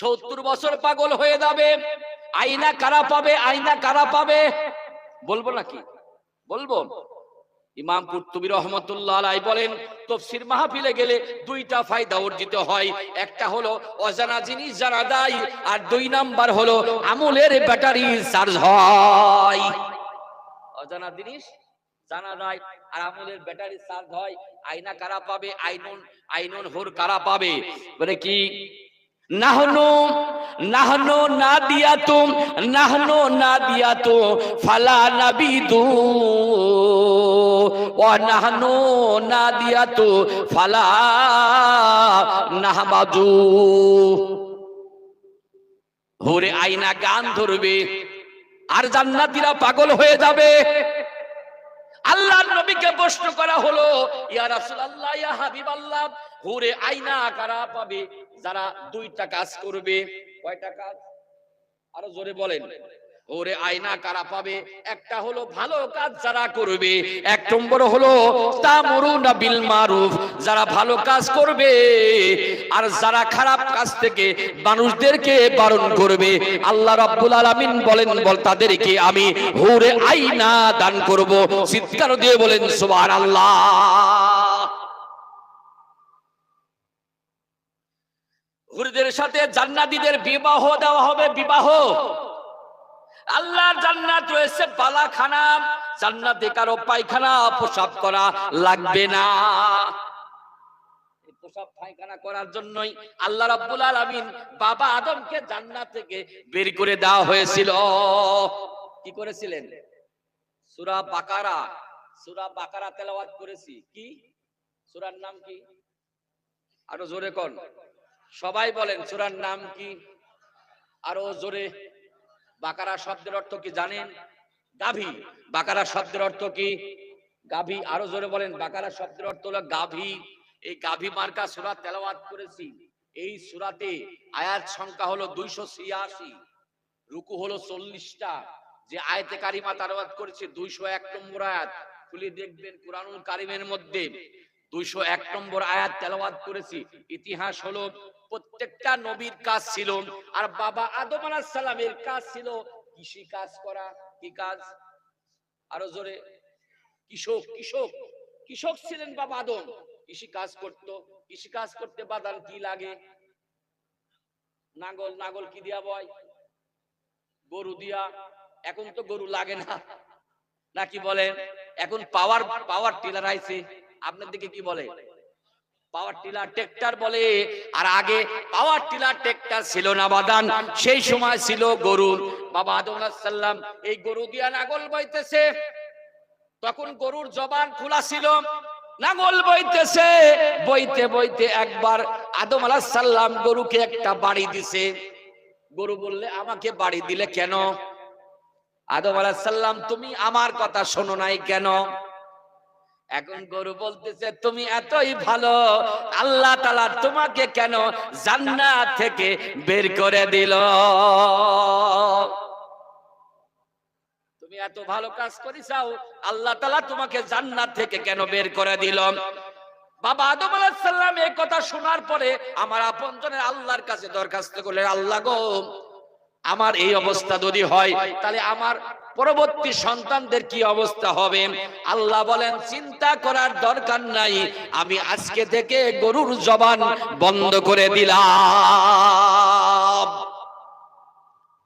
70 বছর পাগল হয়ে যাবে। আয়না কারা পাবে? আয়না কারা পাবে? বলবো নাকি? বলবো। ইমাম কুরতুবী রহমাতুল্লাহ আলাইহি বলেন, তাফসীর মাহফিলে গেলে দুইটা ফায়দা অর্জিত হয়। একটা হলো অজানা জিনিস জানা যায়, আর 2 নাম্বার হলো আমলের ব্যাটারি চার্জ হয়। অজানা জিনিস জানা যায় আর আমলের ব্যাটারি চার্জ হয়। আয়না কারা পাবে? আইনুন হুর কারা পাবে? বলে কি? নাহনু নাহনু নাদিয়াতুম ফালা নাবিদু ওয়া নাহনু নাদিয়াতু ফালা নাহমাদু। হুরে আয়না গান ধরবে আর জান্নাতীরা পাগল হয়ে যাবে। আল্লাহর নবীকে প্রশ্ন করা হলো, ইয়া রাসূলুল্লাহ, ইয়া হাবিবাল্লাহ, হুরে আয়না কারা পাবে? যারা 2টা কাজ করবে। কয়টা কাজ? আরো জোরে বলেন। ওরে আয়না কারা পাবে? একটা হলো ভালো কাজ যারা করবে, 1 নম্বর হলো তামুরুনা বিল মারুফ, যারা ভালো কাজ করবে আর যারা খারাপ কাজ থেকে মানুষদেরকে বারণ করবে। আল্লাহ রাব্বুল আলামিন বলেন, তাদেরকে আমি হুরে আয়না দান করব। চিৎকার দিয়ে বলেন সুবহানাল্লাহ। হুরদের সাথে জান্নাতীদের বিবাহ দেওয়া হবে। বিবাহ। আল্লাহর জান্নাত রয়েছে বালাখানা, জান্নাতে কারো পায়খানা প্রসাব করা লাগবে না। এই প্রসাব পায়খানা করার জন্যই আল্লাহ রাব্বুল আলামিন বাবা আদমকে জান্নাত থেকে বের করে দেওয়া হয়েছিল। কি করেছিলেন? সূরা বাকারা তেলাওয়াত করেছি। কি সূরার নাম কি? আরো জোরে কোন, সবাই বলেন সূরার নাম কি? আরো জোরে। বাকারা শব্দের অর্থ কি জানেন? গাভী। বাকারা শব্দের অর্থ কি? গাভী। আরো জোরে বলেন। বাকারা শব্দের অর্থ হলো গাভী। এই গাভী মার্কা সূরা তেলাওয়াত করেছি। এই সূরাতে আয়াত সংখ্যা হলো 286, রুকু হলো 40টা। যে আয়াতে কারিমা তেলাওয়াত করেছি 201 নম্বর আয়াত। খুলে দেখবেন কুরআনুল কারীমের মধ্যে 201 নম্বর আয়াত তেলাওয়াত করেছি। ইতিহাস হলো প্রত্যেকটা নবীর কাজ ছিল, আর বাবা আদম আলাইহিস সালামের কাজ ছিল কৃষি কাজ করা। কি কাজ? আরো জোরে। কৃষক ছিলেন বাবা আদম। কৃষি কাজ করত। কৃষি কাজ করতে বাদান কি লাগে? নাঙ্গল কি দিয়া বয়? গরু দিয়া। এখন তো গরু লাগে না, নাকি বলেন? এখন পাওয়ার টিলার আইছে। আপনার দিকে কি বলে? পাওয়ার টিলার, ট্রাক্টর বলে। আর আগে পাওয়ার টিলার ট্রাক্টর ছিল না বাদান, সেই সময় ছিল গরুর। বাবা আদম আলাইহিস সালাম এই গরু দিয়া নাঙ্গল বইতেছে। তখন গরুর জবান খোলা ছিল, নাঙ্গল বইতেছে। বইতে বইতে একবার আদম আলাইহিস সালাম গরুকে একটা বাড়ি দিছে। গরু বললে, আমাকে বাড়ি দিলে কেন? আদম আলাইহিস সালাম, তুমি আমার কথা শোনো নাই কেন? এখন গরু বলতেছে, তুমি এতই ভালো, আল্লাহ তাআলা তোমাকে কেন জান্নাত থেকে বের করে দিল? তুমি এত ভালো কাজ করিসাও, আল্লাহ তাআলা তোমাকে জান্নাত থেকে কেন বের করে দিল? বাবা আদম আলাইহিস সালাম এই কথা শোনার পরে আমার আপনজনের আল্লাহর কাছে দরখাস্ত করলেন, আল্লাহ গো, আমার এই অবস্থা যদি হয় তাহলে আমার পরবর্তী সন্তানদের কি অবস্থা হবে? আল্লাহ বলেন, চিন্তা করার দরকার নাই, আমি আজকে থেকে গরুর জবান বন্ধ করে দিলাম।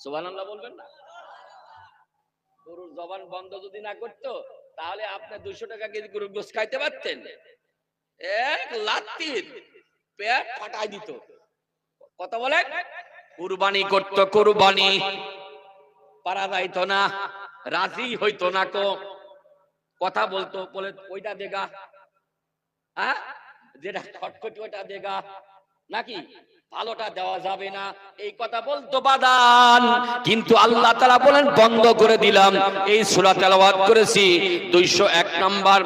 সুবহানাল্লাহ বলবেন না? গরুর জবান বন্ধ যদি না করতো তাহলে আপনি 200 টাকা কেজি গরুর গোশত খাইতে পারতেন? এক লাত্তির পেট ফাটাই দিত। কথা বলে কুরবানি করত, কুরবানি পারা যাইতো না, রাজি হইতো না। কথা বলতো, বলে ওইটা দেগা, হ্যাঁ যেটা খটখটি ওইটা দেগা, নাকি ভালোটা দেওয়া যাবে না, এই কথা বলতো বাদান। কিন্তু আল্লাহ তাআলা বলেন, বন্ধ করে দিলাম। এই সূরা তেলাওয়াত করেছি 201 নম্বর।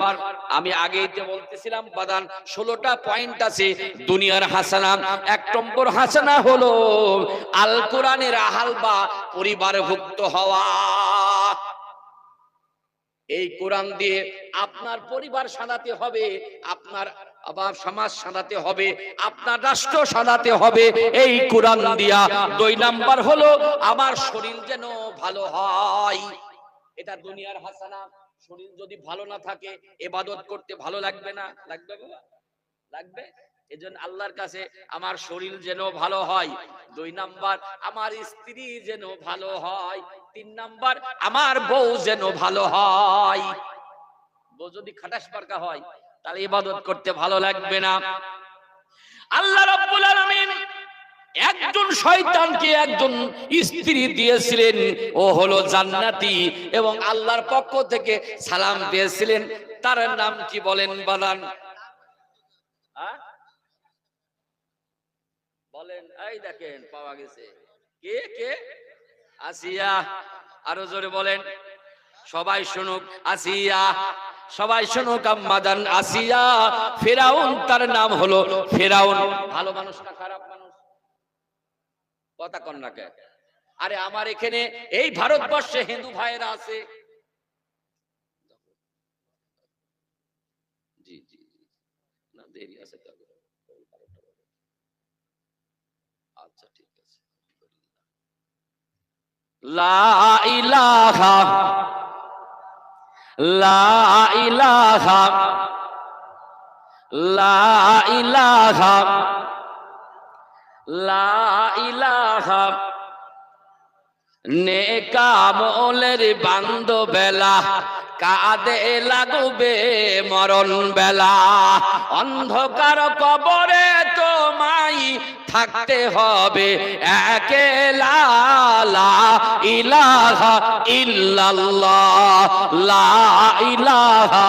আমি আগেই তো বলতেছিলাম বাদান 16টা পয়েন্ট আছে দুনিয়ার হাসানা। 1 নম্বর হাসানা হলো আল কোরআনের আহাল বা পরিবারভুক্ত হওয়া। এই কোরআন দিয়ে আপনার পরিবার সাজাতে হবে, আপনার আবার সমাজ সাজাতে হবে, আপনার রাষ্ট্র সাজাতে হবে এই কোরআন দিয়া। 2 নাম্বার হলো আমার শরীর যেন ভালো হয়, এটা দুনিয়ার হাসানা। শরীর যদি ভালো না থাকে ইবাদত করতে ভালো লাগবে না? লাগবে বাবা, লাগবে। এজন্য আল্লাহর কাছে আমার শরীর যেন ভালো হয়। 2 নাম্বার আমার স্ত্রী যেন ভালো হয়। 3 নাম্বার আমার বউ যেন ভালো হয়। বউ যদি খাটাস পারকা হয় তাহলে ইবাদত করতে ভালো লাগবে না। আল্লাহ রাব্বুল আলামিন একজন শয়তানকে একজন স্ত্রী দিয়েছিলেন, ও হলো জান্নাতি, এবং আল্লাহর পক্ষ থেকে সালাম পেয়েছিলেন। তার নাম কি বলেন বাদান? বলেন, এই দেখেন পাওয়া গেছে। কে কে? আসিয়া। আরো জোরে বলেন, সবাই শুনুক। আসিয়া, সবাই শুনুক। আম্মাদান আসিয়া। ফিরাউন তার নাম হলো ফিরাউন। ভালো মানুষ না খারাপ মানুষ? কথা কন না কে? আরে আমার এখানে এই ভারতবর্ষে হিন্দু ভাইয়েরা আছে। জি জি না, দেরি আছে তো। আচ্ছা ঠিক আছে। লা ইলাহা, লা ইলাহা, লা ইলাহা, লা ইলাহা। নেকামলের বান্ধবেলা কাঁদে লাগবে মরণ বেলা। অন্ধকার কবরে তোমায় থাকতে হবে একেলা। লা ইলাহা ইল্লাল্লাহ, লা ইলাহা,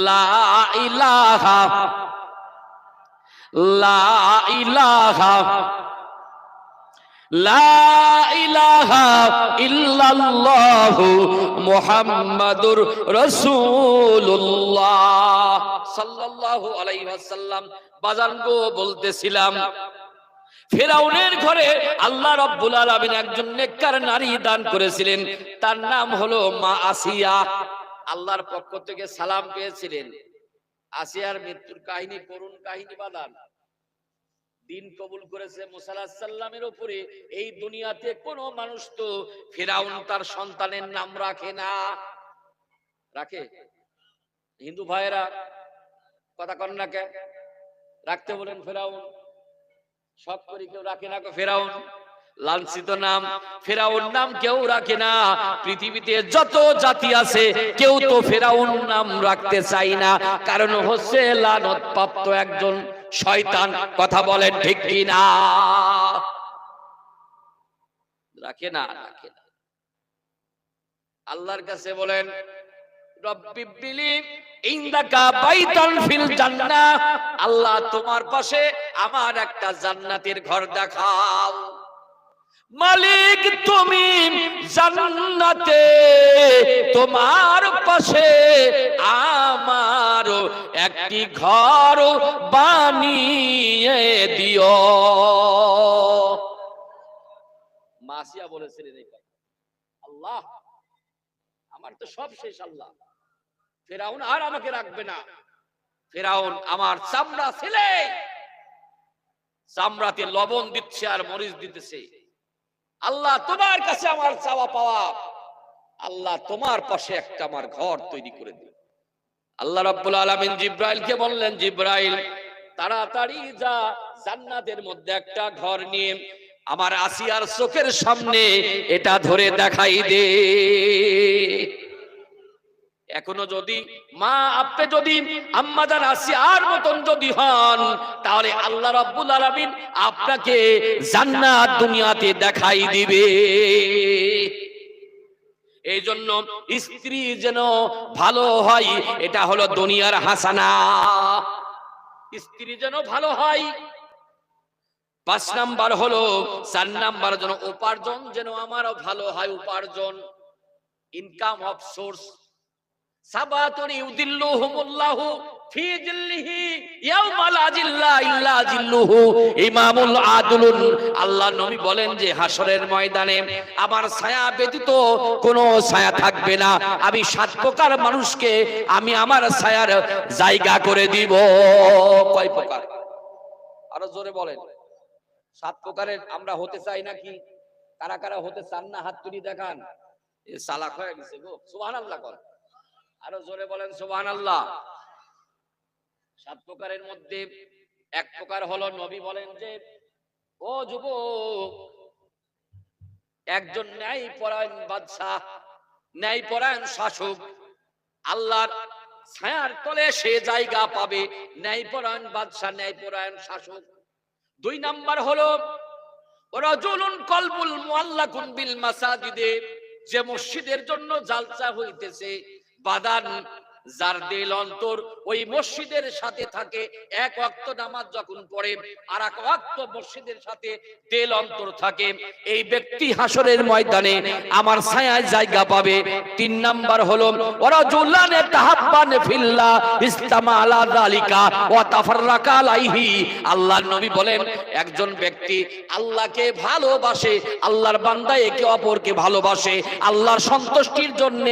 লা ইলাহা, লা ইলাহা, লা ইলাহা ইল্লাল্লাহু মুহাম্মাদুর রাসূলুল্লাহ সাল্লাল্লাহু আলাইহি ওয়াসাল্লাম। বাজান গো, বলতেছিলাম ফিরাউনের ঘরে আল্লাহ রাব্বুল আলামিন একজন নেককার নারী দান করেছিলেন, তার নাম হলো মা আসিয়া। আল্লাহর পক্ষ থেকে সালাম পেয়েছিলেন। আসিয়ার মৃত্যুর কাহিনী, করুণ কাহিনী বাদান। দিন কবুল করেছে মুসা আলাইহিস সালামের উপরে। এই দুনিয়াতে কোন মানুষ তো ফিরাউন তার সন্তানের নাম রাখে না। রাখে? হিন্দু ভাইয়েরা কথা কন না কে? রাখতে বলেন ফিরাউন। সব করে কেউ রাখে না ফিরাউন, লাঞ্ছিত নাম। ফিরাউন নাম কেউ রাখে না। পৃথিবীতে যত জাতি আছে কেউ তো ফিরাউন নাম রাখতে চায় না, কারণ হচ্ছে লানত প্রাপ্ত একজন শয়তান। কথা বলেন ঠিক কি না? রাখে না, রাখে না। আল্লাহর কাছে বলেন, রব্বি বিলি ইনদাকা বাইতান ফিল জান্নাহ, আল্লাহ তোমার পাশে আমার একটা জান্নাতের ঘর দেখাও। মালিক তুমি জান্নাতে তোমার পাশে আমার একটি ঘর বানিয়ে দিও। মাসিয়া বলেছিলেন এই কথা, আল্লাহ আমার তো সব শেষ, আল্লাহ ফিরাউন আর আমাকে রাখবে না। ফিরাউন আমার চামড়া ছিলে, চামড়াতে লবণ দিচ্ছে আর মরিচ দিতেছে। আল্লাহ তোমার কাছে আমার চাওয়া পাওয়া, আল্লাহ তোমার পাশে একটা আমার ঘর তৈরি করে দিও। আল্লাহ রাব্বুল আলামিন জিব্রাইলকে বললেন, জিব্রাইল তাড়াতাড়ি যা, জান্নাতের মধ্যে একটা ঘর নিয়ে আমার আসিয়ার চোখের সামনে এটা ধরে দেখাই দে। এখনো যদি মা আপনি যদি আম্মাজান আসিয়ার মতন যদি হন, তাহলে আল্লাহ রাব্বুল আলামিন আপনাকে জান্নাত দুনিয়াতে দেখাই দিবে। এই জন্য স্ত্রী যেন ভালো হয়, এটা হলো দুনিয়ার হাসানা। স্ত্রী যেন ভালো হয়। 5 নাম্বার হলো, 4 নাম্বার যেন উপার্জন যেন আমারও ভালো হয়। উপার্জন, ইনকাম অফ সোর্স। সাবাতুন ইউদিল্লুহুমুল্লাহু ফি জিল্লিহি ইয়াওমা লা জিল্লা ইল্লা জিল্লুহু ইমামুল আদলুন। আল্লাহ নবী বলেন যে হাসরের ময়দানে আমার ছায়া ব্যতীত কোনো ছায়া থাকবে না। আমি 7 প্রকার মানুষকে আমি আমার ছায়ার জায়গা করে দিব। কয় প্রকার? আরো জোরে বলেন। 7 প্রকারের আমরা হতে চাই নাকি? কারা কারা হতে চান না হাত তুলি দেখান। এ সালাক হয়ে গেছে গো, সুবহানাল্লাহ কর। আরো জোরে বলেন সুবহানাল্লাহ। 7 প্রকারের মধ্যে এক প্রকার হলো, নবী বলেন যে ও যুবক, একজন ন্যায়পরায়ণ বাদশা, ন্যায়পরায়ণ শাসক, আল্লাহর ছায়ার তলে সে জায়গা পাবে। ন্যায়পরায়ণ বাদশা, ন্যায়পরায়ণ শাসক। 2 নাম্বার হলো রাজুলুন কলবুল মুআল্লাকুন বিল মাসাজিদে, যে মসজিদের জন্য জালসা হইতেছে, বাদান যার দিল অন্তর ওই মসজিদের সাথে থাকে, 1 ওয়াক্ত নামাজ যখন পড়ে আর 1 ওয়াক্ত মসজিদের সাথে দিল অন্তর থাকে, এই ব্যক্তি হাসরের ময়দানে আমার ছায়ায় জায়গা পাবে। 3 নাম্বার হলো ওয়ারাজুলান তাহাব্বান ফিল্লাহ ইসতামা আলা যালিকা ওয়া তাফাররাকা আলাইহি। আল্লাহর নবী বলেন একজন ব্যক্তি আল্লাহকে ভালোবাসে, আল্লাহর বান্দা একে অপরকে ভালোবাসে, আল্লাহর সন্তুষ্টির জন্য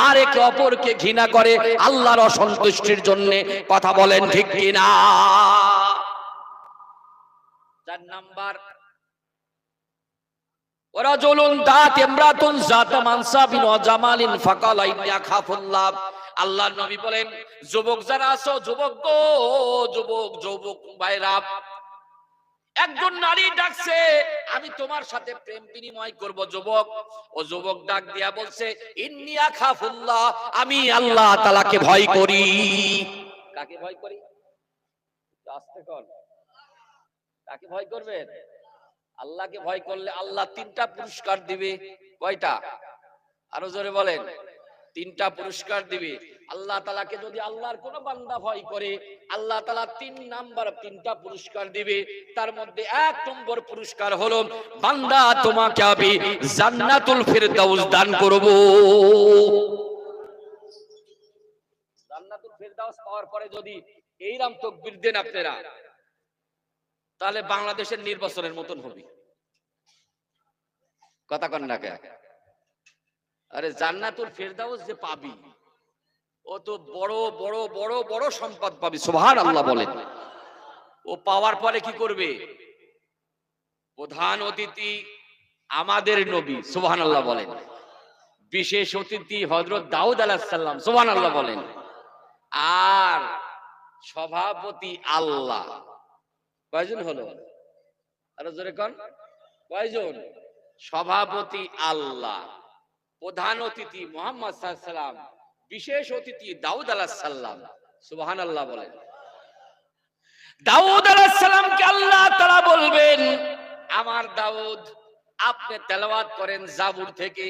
আর একে অপরকে ঘৃণা করে আল্লাহর অসন্তুষ্টির জন্য। কথা বলেন ঠিক কিনা? 4 নাম্বার ওয়ারাজুলুন দাত ইমরাতুন যাত মানসাবিন ওয়া জামালিন ফাকালা ইন্না খাফুল্লাহ। আল্লাহর নবী বলেন যুবক যারা আছো, যুবক গো, যুবক ভাইরা, একজন নারী ডাকছে আমি তোমার সাথে প্রেম বিনিময় করব। যুবক, ও যুবক ডাক দিয়া বলছে ইন্নী আখাফুল্লাহ, আমি আল্লাহ তাআলাকে ভয় করি। কাকে ভয় করি? আস্তে কর। কাকে ভয় করবেন? আল্লাহকে ভয় করলে আল্লাহ 3টা পুরস্কার দিবে। কয়টা? আরো জোরে বলেন। 3টা পুরস্কার দিবে। আল্লাহ তাআলাকে যদি আল্লাহর কোন বান্দা ভয় করে, আল্লাহ তাআলা 3 নাম্বার 3টা পুরস্কার দিবে। তার মধ্যে 1 নম্বর পুরস্কার হলো বান্দা তোমাকে আমি জান্নাতুল ফিরদাউস দান করব। জান্নাতুল ফিরদাউস পাওয়ার পরে যদি এইরকম তাকবীর দেন আপনারা, তাহলে বাংলাদেশের নির্বাচনের মতন হবে। কথা কন না কে? আরে জান্নাতুল ফিরদাউস যে পাবি, ও তো বড় বড় বড় বড় সম্পদ পাবি। সুবহানাল্লাহ বলেন। ও পাওয়ার পরে কি করবে? প্রধান অতিথি আমাদের নবী, সুবহানাল্লাহ বলেন। বিশেষ অতিথি হযরত দাউদ আলাইহিস সালাম, সুবহানাল্লাহ বলেন। আর সভাপতি আল্লাহ। কয়জন হলো? আরো জোরে কোন? কয়জন? সভাপতি আল্লাহ, প্রধান অতিথি মুহাম্মদ সাল্লাল্লাহু আলাইহি সাল্লাম, বিশেষ অতিথি দাউদ আলাইহিস সালাম। সুবহানাল্লাহ বলেন। দাউদ আলাইহিস সালামকে আল্লাহ তাআলা বলবেন আমার দাউদ আপনি তেলাওয়াত করেন জাবুর থেকে।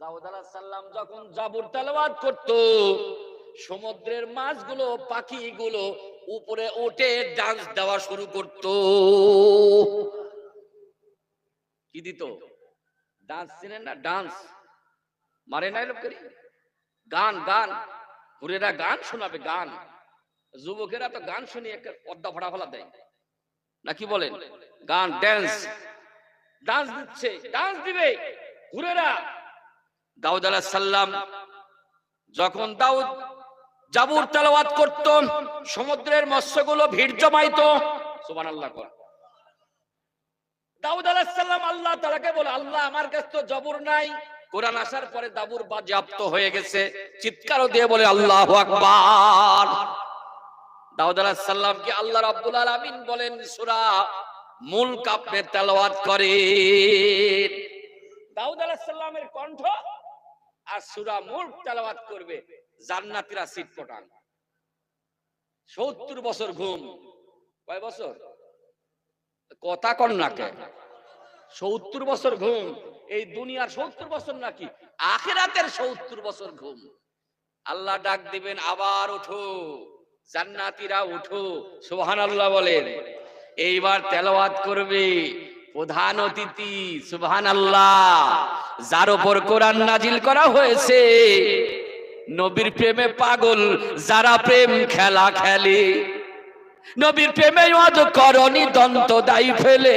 দাউদ আলাইহিস সালাম যখন জাবুর তেলাওয়াত করত, সমুদ্রের মাছগুলো, পাখিগুলো উপরে উঠে ডান্স দেওয়া শুরু করত। কি দিত? ডান্স। চিনেন না? ডান্স মারে নাই লোক করি। গান, গান হুরেরা গান শোনাবে। গান, যুবকেরা তো গান শুনিয়ে একটা পর্দা ফাড়া ফেলা দেয় নাকি বলেন? গান, ড্যান্স, ডান্স দিচ্ছে, ডান্স দিবে হুরেরা। দাউদ আলাইহিস সালাম যখন দাউদ জাবুর তেলাওয়াত করত, সমুদ্রের মৎস্যগুলো ভিড় জমাইতো। সুবহানাল্লাহ কর। দাউদ আলাইহিস সালাম আল্লাহ তাআলাকে বলে আল্লাহ আমার কাছে তো জাবুর নাই। কোরআন আসার পরে জাবুর বাজেয়াপ্ত হয়ে গেছে। চিৎকার দিয়ে বলে আল্লাহু আকবার। দাউদ আলাইহিস সালামকে আল্লাহ রাব্বুল আলামিন বলেন সূরা মুলক আপনি তেলাওয়াত করেন। দাউদ আলাইহিস সালামের কণ্ঠ আর সূরা মুলক তেলাওয়াত করবে জান্নাতীরা সিট পটান। 70 বছর ঘুম। কয় বছর? কথা কন না কে? 70 বছর ঘুম। এই দুনিয়ার 70 বছর নাকি আখিরাতের 70 বছর ঘুম। আল্লাহ ডাক দিবেন আবার উঠো, জান্নাতীরা উঠো। সুবহানাল্লাহ বলেন। এইবার তেলাওয়াত করবে প্রধান অতিথি। সুবহানাল্লাহ। যার উপর কোরআন নাজিল করা হয়েছে, নবীর প্রেমে পাগল যারা প্রেম খেলা খেলে, নবীর প্রেমে অধ করণী দন্ত দাই ফেলে।